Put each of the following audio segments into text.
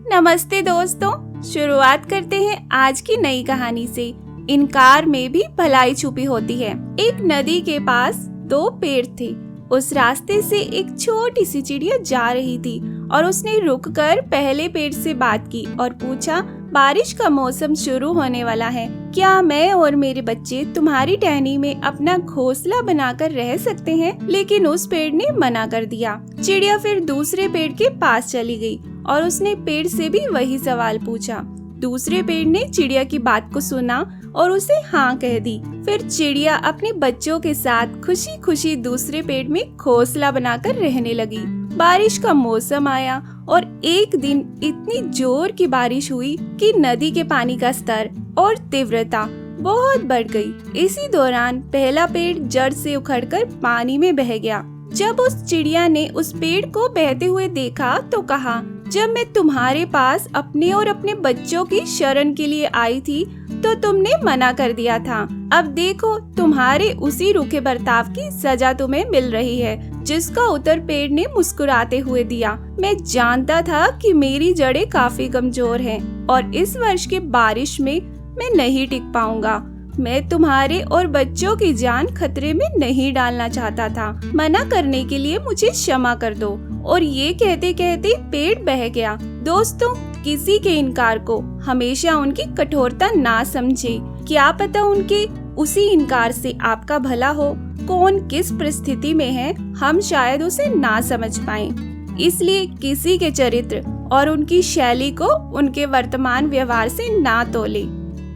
नमस्ते दोस्तों, शुरुआत करते हैं आज की नई कहानी से। इनकार में भी भलाई छुपी होती है। एक नदी के पास दो पेड़ थे। उस रास्ते से एक छोटी सी चिड़िया जा रही थी और उसने रुककर पहले पेड़ से बात की और पूछा, बारिश का मौसम शुरू होने वाला है, क्या मैं और मेरे बच्चे तुम्हारी टहनी में अपना घोंसला बनाकर रह सकते हैं? लेकिन उस पेड़ ने मना कर दिया। चिड़िया फिर दूसरे पेड़ के पास चली गई और उसने पेड़ से भी वही सवाल पूछा। दूसरे पेड़ ने चिड़िया की बात को सुना और उसे हाँ कह दी। फिर चिड़िया अपने बच्चों के साथ खुशी खुशी दूसरे पेड़ में घोंसला बनाकर रहने लगी। बारिश का मौसम आया और एक दिन इतनी जोर की बारिश हुई कि नदी के पानी का स्तर और तीव्रता बहुत बढ़ गई। इसी दौरान पहला पेड़ जड़ से उखड़कर पानी में बह गया। जब उस चिड़िया ने उस पेड़ को बहते हुए देखा तो कहा, जब मैं तुम्हारे पास अपने और अपने बच्चों की शरण के लिए आई थी तो तुमने मना कर दिया था। अब देखो, तुम्हारे उसी रूखे बर्ताव की सजा तुम्हें मिल रही है, जिसका उत्तर पेड़ ने मुस्कुराते हुए दिया। मैं जानता था कि मेरी जड़ें काफी कमजोर हैं और इस वर्ष की बारिश में मैं नहीं टिक पाऊंगा। मैं तुम्हारे और बच्चों की जान खतरे में नहीं डालना चाहता था। मना करने के लिए मुझे क्षमा कर दो। और ये कहते कहते पेड़ बह गया। दोस्तों, किसी के इनकार को हमेशा उनकी कठोरता ना समझे। क्या पता उनके उसी इनकार से आपका भला हो। कौन किस परिस्थिति में है, हम शायद उसे ना समझ पाएं। इसलिए किसी के चरित्र और उनकी शैली को उनके वर्तमान व्यवहार से ना तोले।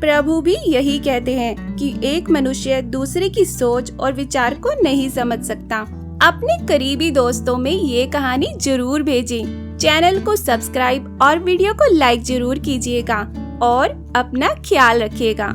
प्रभु भी यही कहते हैं कि एक मनुष्य दूसरे की सोच और विचार को नहीं समझ सकता। अपने करीबी दोस्तों में ये कहानी जरूर भेजें। चैनल को सब्सक्राइब और वीडियो को लाइक जरूर कीजिएगा और अपना ख्याल रखिएगा।